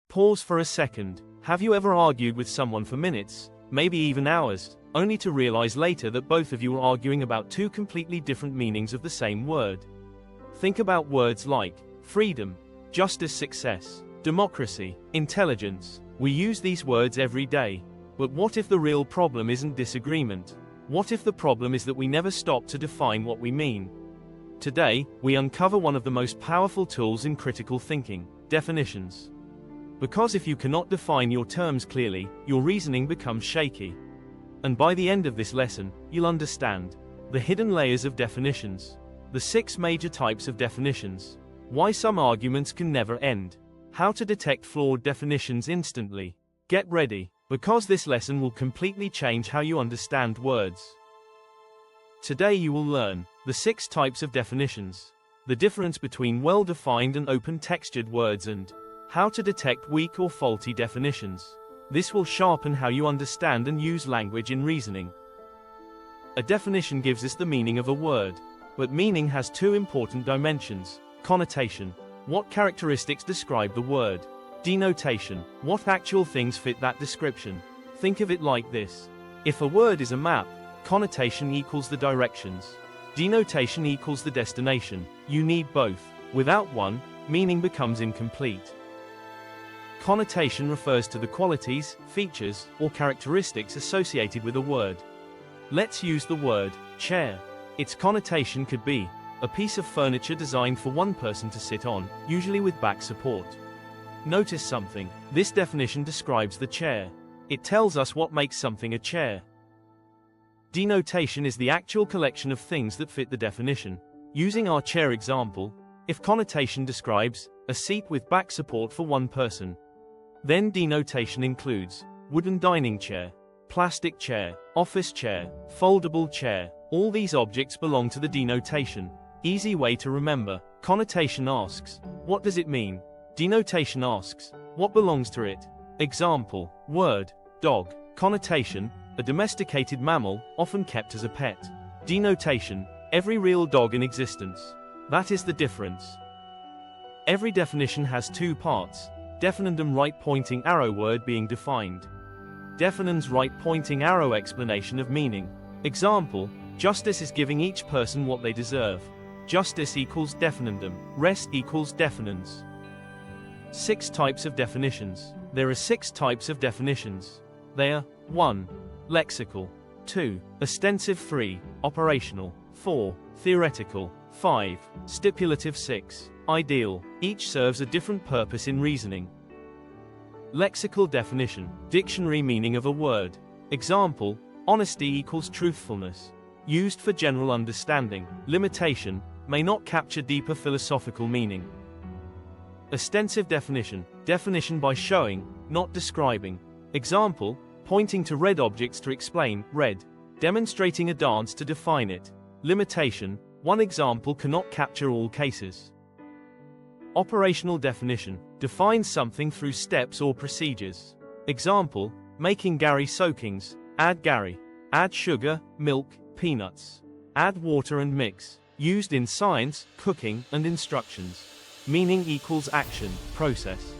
Pause for a second. Have you ever argued with someone for minutes, maybe even hours, only to realize later that both of you were arguing about two completely different meanings of the same word? Think about words like freedom, justice, success, democracy, intelligence. We use these words every day. But what if the real problem isn't disagreement? What if the problem is that we never stop to define what we mean? Today, we uncover one of the most powerful tools in critical thinking: definitions. Because if you cannot define your terms clearly, your reasoning becomes shaky. And by the end of this lesson, you'll understand the hidden layers of definitions, the 6 major types of definitions, why some arguments can never end, how to detect flawed definitions instantly. Get ready, because this lesson will completely change how you understand words. Today you will learn the 6 types of definitions, the difference between well-defined and open-textured words, and how to detect weak or faulty definitions. This will sharpen how you understand and use language in reasoning. A definition gives us the meaning of a word, but meaning has 2 important dimensions: connotation, what characteristics describe the word; denotation, what actual things fit that description. Think of it like this: if a word is a map, connotation equals the directions, denotation equals the destination. You need both. Without one, meaning becomes incomplete. Connotation refers to the qualities, features, or characteristics associated with a word. Let's use the word chair. Its connotation could be a piece of furniture designed for one person to sit on, usually with back support. Notice something: this definition describes the chair. It tells us what makes something a chair. Denotation is the actual collection of things that fit the definition. Using our chair example, if connotation describes a seat with back support for one person, then denotation includes wooden dining chair, plastic chair, office chair, foldable chair. All these objects belong to the denotation. Easy way to remember: connotation asks, what does it mean? Denotation asks, what belongs to it? Example: word, dog. Connotation: a domesticated mammal, often kept as a pet. Denotation: every real dog in existence. That is the difference. Every definition has 2 parts: definiendum, right-pointing arrow, word being defined; definiens, right-pointing arrow, explanation of meaning. Example: justice is giving each person what they deserve. Justice equals definiendum, rest equals definiens. 6 types of definitions. There are 6 types of definitions. They are: 1. Lexical, 2. Ostensive, 3. Operational, 4. Theoretical, 5. Stipulative, 6. Ideal. Each serves a different purpose in reasoning. Lexical definition: dictionary meaning of a word. Example: honesty equals truthfulness. Used for general understanding. Limitation: may not capture deeper philosophical meaning. Ostensive definition: definition by showing, not describing. Example: pointing to red objects to explain red. Demonstrating a dance to define it. Limitation: one example cannot capture all cases. Operational definition: defines something through steps or procedures. Example: making Gary soakings. Add Gary. Add sugar, milk, peanuts. Add water and mix. Used in science, cooking, and instructions. Meaning equals action, process.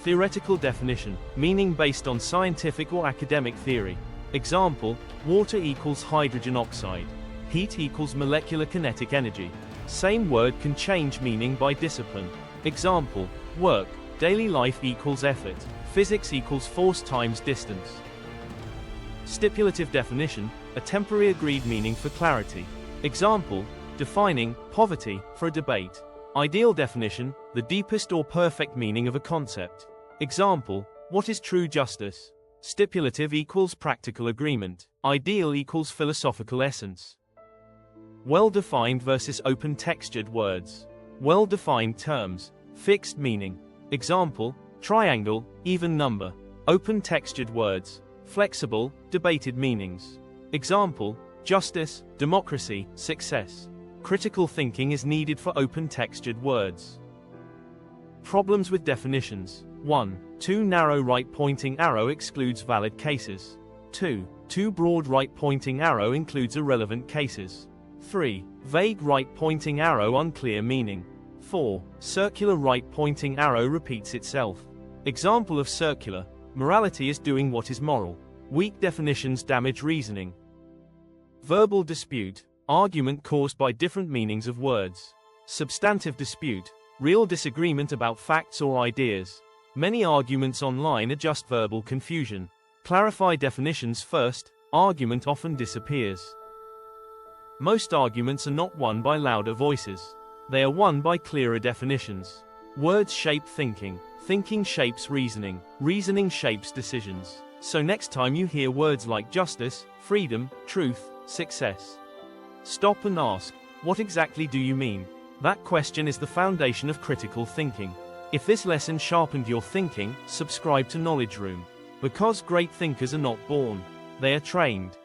Theoretical definition: meaning based on scientific or academic theory. Example: water equals hydrogen oxide. Heat equals molecular kinetic energy. Same word can change meaning by discipline. Example: work, daily life equals effort. Physics equals force times distance. Stipulative definition: a temporary agreed meaning for clarity. Example: defining poverty for a debate. Ideal definition: the deepest or perfect meaning of a concept. Example: what is true justice? Stipulative equals practical agreement. Ideal equals philosophical essence. Well-defined versus open-textured words. Well-defined terms, fixed meaning. Example: triangle, even number. Open-textured words, flexible, debated meanings. Example: justice, democracy, success. Critical thinking is needed for open-textured words. Problems with definitions. 1. Too narrow right-pointing arrow excludes valid cases. 2. Too broad right-pointing arrow includes irrelevant cases. 3. Vague right-pointing arrow, unclear meaning. 4. Circular right-pointing arrow repeats itself. Example of circular: morality is doing what is moral. Weak definitions damage reasoning. Verbal dispute: argument caused by different meanings of words. Substantive dispute: real disagreement about facts or ideas. Many arguments online are just verbal confusion. Clarify definitions first, argument often disappears. Most arguments are not won by louder voices. They are won by clearer definitions. Words shape thinking. Thinking shapes reasoning. Reasoning shapes decisions. So next time you hear words like justice, freedom, truth, success, stop and ask, what exactly do you mean? That question is the foundation of critical thinking. If this lesson sharpened your thinking, subscribe to Knowledge Room. Because great thinkers are not born, they are trained.